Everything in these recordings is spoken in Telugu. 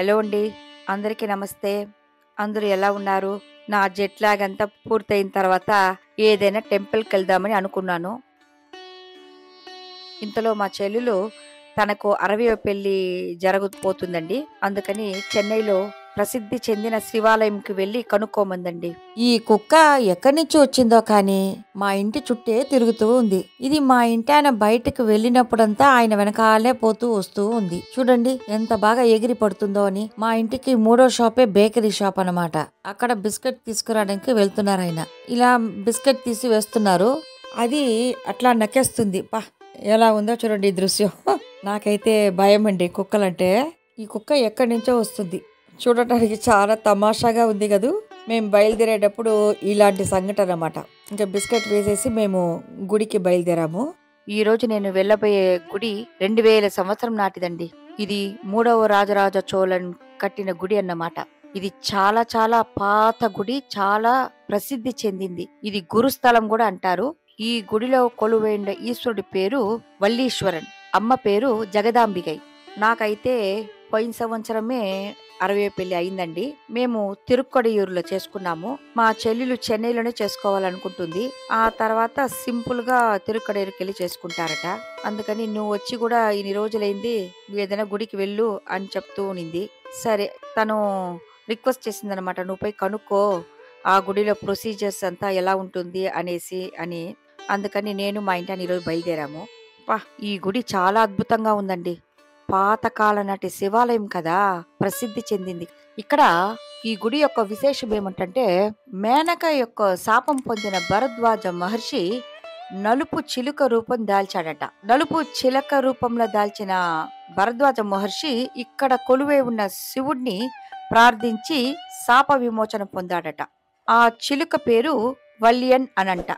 హలో అండి. అందరికీ నమస్తే. అందరూ ఎలా ఉన్నారు? నా జెట్ లాగ్ అంతా పూర్తయిన తర్వాత ఏదైనా టెంపుల్‌కెళ్దామని అనుకున్నాను. ఇంతలో మా చెల్లెలు తనకు 60వ పెళ్లి జరగబోతుందండి. అందుకని చెన్నైలో ప్రసిద్ధి చెందిన శివాలయంకి వెళ్లి కనుక్కోమందండి. ఈ కుక్క ఎక్కడి నుంచి వచ్చిందో కానీ మా ఇంటి చుట్టే తిరుగుతూ ఉంది. ఇది మా ఇంటాయన బయటకు వెళ్ళినప్పుడంతా ఆయన వెనకాలే పోతూ వస్తూ ఉంది. చూడండి ఎంత బాగా ఎగిరి పడుతుందో అని. మా ఇంటికి 3వ షాపే బేకరీ షాప్ అన్నమాట. అక్కడ బిస్కెట్ తీసుకురావడానికి వెళ్తున్నారు ఆయన. ఇలా బిస్కెట్ తీసి వేస్తున్నారు. అది అట్లా నక్కేస్తుంది. ఎలా ఉందో చూడండి ఈ దృశ్యం. నాకైతే భయం అండి కుక్కలంటే. ఈ కుక్క ఎక్కడి నుంచో వస్తుంది. చూడటానికి చాలా తమాషాగా ఉంది కదూ. మేము బయలుదేరేటప్పుడు ఇలాంటి సంఘటన అన్నమాట. ఇంకా బిస్కెట్ వేసేసి మేము గుడికి బయలుదేరాము. ఈ రోజు నేను వెళ్ళబోయే గుడి 2000 సంవత్సరం నాటిదండి. ఇది 3వ రాజరాజ చోళన్ కట్టిన గుడి అన్నమాట. ఇది చాలా చాలా పాత గుడి, చాలా ప్రసిద్ధి చెందింది. ఇది గురుస్థలం కూడా అంటారు. ఈ గుడిలో కొలువైన ఈశ్వరుడి పేరు వల్లీశ్వరన్, అమ్మ పేరు జగదాంబికై. నాకైతే పోయిన సంవత్సరమే 60వ పెళ్లి అయిందండి. మేము తిరుక్కడియూరులో చేసుకున్నాము. మా చెల్లెలు చెన్నైలోనే చేసుకోవాలనుకుంటుంది. ఆ తర్వాత సింపుల్ గా తిరుక్కడియూరుకి వెళ్ళి చేసుకుంటారట. అందుకని నువ్వు వచ్చి కూడా ఇన్ని రోజులైంది, ఏదైనా గుడికి వెళ్ళు అని చెప్తూ ఉనింది. సరే, తను రిక్వెస్ట్ చేసిందనమాట, నువ్వు పోయి కనుక్కో ఆ గుడిలో ప్రొసీజర్స్ అంతా ఎలా ఉంటుంది అనేసి అని. అందుకని నేను మా ఇంటాన్ని ఈరోజు బయలుదేరాము. ఈ గుడి చాలా అద్భుతంగా ఉందండి. పాతకాల నాటి శివాలయం కదా, ప్రసిద్ధి చెందింది. ఇక్కడ ఈ గుడి యొక్క విశేషం ఏమిటంటే, మేనక యొక్క శాపం పొందిన భరద్వాజ మహర్షి నలుపు చిలుక రూపం దాల్చాడట. నలుపు చిలక రూపంలో దాల్చిన భరద్వాజ మహర్షి ఇక్కడ కొలువై ఉన్న శివుడిని ప్రార్థించి శాప విమోచన పొందాడట. ఆ చిలుక పేరు వల్లియన్ అనంట.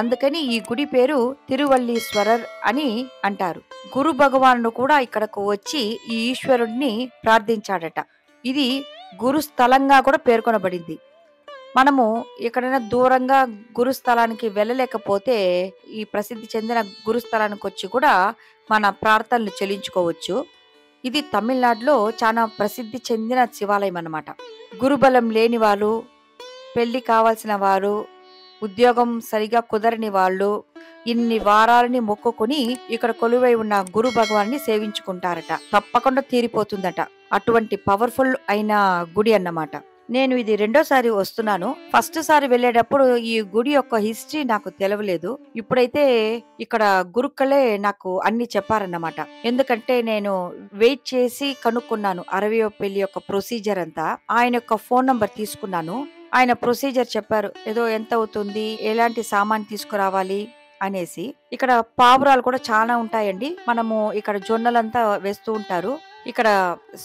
అందుకని ఈ గుడి పేరు తిరువల్లీశ్వరర్ అని అంటారు. గురు భగవానుడు కూడా ఇక్కడకు వచ్చి ఈ ఈశ్వరుడిని ప్రార్థించాడట. ఇది గురుస్థలంగా కూడా పేర్కొనబడింది. మనము ఎక్కడైనా దూరంగా గురుస్థలానికి వెళ్ళలేకపోతే ఈ ప్రసిద్ధి చెందిన గురుస్థలానికి వచ్చి కూడా మన ప్రార్థనలు చెల్లించుకోవచ్చు. ఇది తమిళనాడులో చాలా ప్రసిద్ధి చెందిన శివాలయం అన్నమాట. గురుబలం లేని వాళ్ళు, పెళ్లి కావాల్సిన వారు, ఉద్యోగం సరిగా కుదరని వాళ్ళు ఇన్ని వారాలని మొక్కుకుని ఇక్కడ కొలువై ఉన్న గురు భగవాన్ని సేవించుకుంటారట. తప్పకుండా తీరిపోతుందట. అటువంటి పవర్ఫుల్ అయిన గుడి అన్నమాట. నేను ఇది రెండోసారి వస్తున్నాను. ఫస్ట్ సారి వెళ్ళేటప్పుడు ఈ గుడి యొక్క హిస్టరీ నాకు తెలవలేదు. ఇప్పుడైతే ఇక్కడ గురుక్కలే నాకు అన్ని చెప్పారన్నమాట. ఎందుకంటే నేను వెయిట్ చేసి కనుక్కున్నాను 60వ పెళ్లి యొక్క ప్రొసీజర్ అంతా. ఆయన యొక్క ఫోన్ నంబర్ తీసుకున్నాను. ఆయన ప్రొసీజర్ చెప్పారు. ఏదో ఎంత అవుతుంది, ఎలాంటి సామాన్ తీసుకురావాలి అనేసి. ఇక్కడ పావురాలు కూడా చాలా ఉంటాయండి. మనము ఇక్కడ జొన్నలంతా వేస్తూ ఉంటారు. ఇక్కడ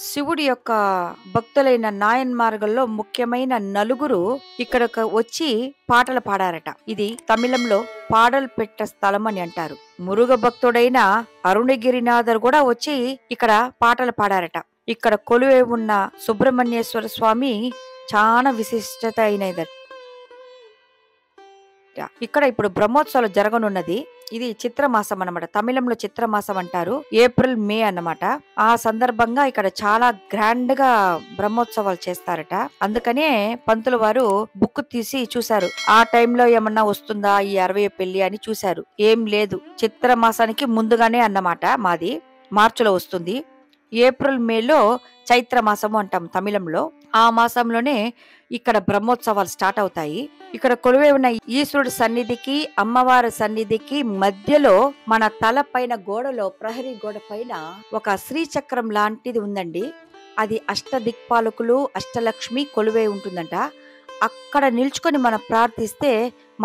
శివుడి యొక్క భక్తులైన నాయన్మార్గంలో ముఖ్యమైన నలుగురు ఇక్కడకు వచ్చి పాటలు పాడారట. ఇది తమిళంలో పాడలు పెట్ట స్థలం అని అంటారు. మురుగ భక్తుడైన అరుణగిరినాథర్ కూడా వచ్చి ఇక్కడ పాటలు పాడారట. ఇక్కడ కొలువై ఉన్న సుబ్రహ్మణ్యేశ్వర స్వామి చాలా విశిష్టత అయినది. ఇక్కడ ఇప్పుడు బ్రహ్మోత్సవాలు జరగనున్నది. ఇది చిత్రమాసం అన్నమాట. తమిళంలో చిత్రమాసం అంటారు. ఏప్రిల్ మే అన్నమాట. ఆ సందర్భంగా ఇక్కడ చాలా గ్రాండ్ గా బ్రహ్మోత్సవాలు చేస్తారట. అందుకనే పంతులు వారు బుక్ తీసి చూశారు, ఆ టైంలో ఏమన్నా వస్తుందా ఈ 60వ పెళ్లి అని చూశారు. ఏం లేదు, చిత్రమాసానికి ముందుగానే అన్నమాట. మాది మార్చిలో వస్తుంది. ఏప్రిల్ మేలో చైత్ర మాసము అంటాం తమిళంలో. ఆ మాసంలోనే ఇక్కడ బ్రహ్మోత్సవాలు స్టార్ట్ అవుతాయి. ఇక్కడ కొలువై ఉన్న ఈశ్వరుడి సన్నిధికి అమ్మవారి సన్నిధికి మధ్యలో మన తల పైన గోడలో, ప్రహరీ గోడ పైన ఒక శ్రీచక్రం లాంటిది ఉందండి. అది అష్టదిక్పాలకులు, అష్టలక్ష్మి కొలువై ఉంటుందంట. అక్కడ నిల్చుకొని మనం ప్రార్థిస్తే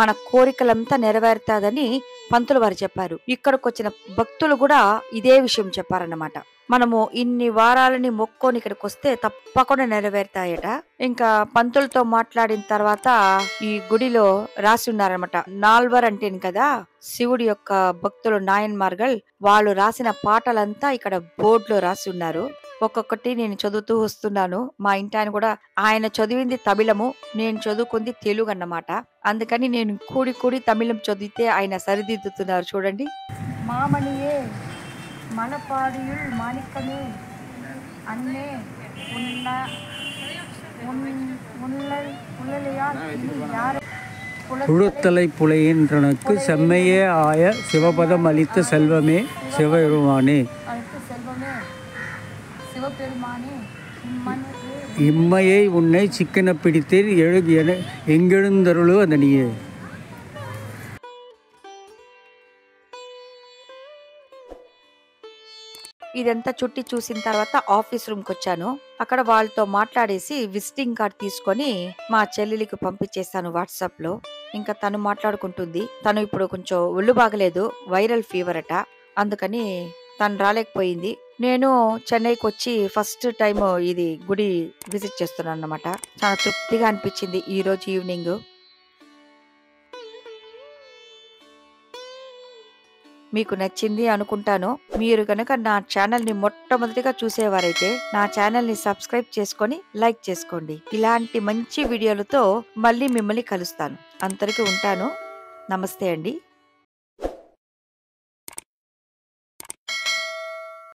మన కోరికలంతా నెరవేరుతాదని పంతులు వారు చెప్పారు. ఇక్కడికి వచ్చిన భక్తులు కూడా ఇదే విషయం చెప్పారన్నమాట. మనము ఇన్ని వారాలని మొక్కొని ఇక్కడికి వస్తే తప్పకుండా నెరవేరుతాయట. ఇంకా పంతులతో మాట్లాడిన తర్వాత ఈ గుడిలో రాసి ఉన్నారనమాట. నాల్వర్ అంటేను కదా శివుడి యొక్క భక్తులు నాయన్మార్గల్, వాళ్ళు రాసిన పాటలంతా ఇక్కడ బోర్డులో రాసి ఉన్నారు. ఒక్కొక్కటి నేను చదువుతూ వస్తున్నాను. మా ఇంటాయన కూడా, ఆయన చదివింది తమిళము, నేను చదువుకుంది తెలుగు అన్నమాట. అందుకని నేను కూడి కూడి తమిళం చదివితే ఆయన సరిదిద్దుతున్నారు చూడండి. మామణియే మనపాడియుల్ మాణిక్కమే అన్నే ఉన్ புழுத்தலை புலையென்றனக்கு செம்மையே ஆய சிவபதம் அளித்த செல்வமே சிவபெருமானே இம்மையை உன்னை சிக்கன பிடித்தேன் எங்கெழுந்தருளு அதனியே. ఇదంతా చుట్టి చూసిన తర్వాత ఆఫీస్ రూమ్కి వచ్చాను. అక్కడ వాళ్ళతో మాట్లాడేసి విజిటింగ్ కార్డ్ తీసుకొని మా చెల్లెలికి పంపించేస్తాను వాట్సాప్ లో. ఇంకా తను మాట్లాడుకుంటుంది. తను ఇప్పుడు కొంచెం ఒళ్ళు బాగలేదు, వైరల్ ఫీవర్ అట. అందుకని తను రాలేకపోయింది. నేను చెన్నైకి వచ్చి ఫస్ట్ టైం ఇది గుడి విజిట్ చేస్తున్నాను అన్నమాట. చాలా తృప్తిగా అనిపించింది ఈ రోజు ఈవినింగ్. మీకు నచ్చింది అనుకుంటాను. మీరు గనక నా ఛానల్ని మొట్టమొదటిగా చూసేవారైతే నా ఛానల్ని సబ్స్క్రైబ్ చేసుకొని లైక్ చేసుకోండి. ఇలాంటి మంచి వీడియోలతో మళ్ళీ మిమ్మల్ని కలుస్తాను. అంతవరకు ఉంటాను. నమస్తే అండి.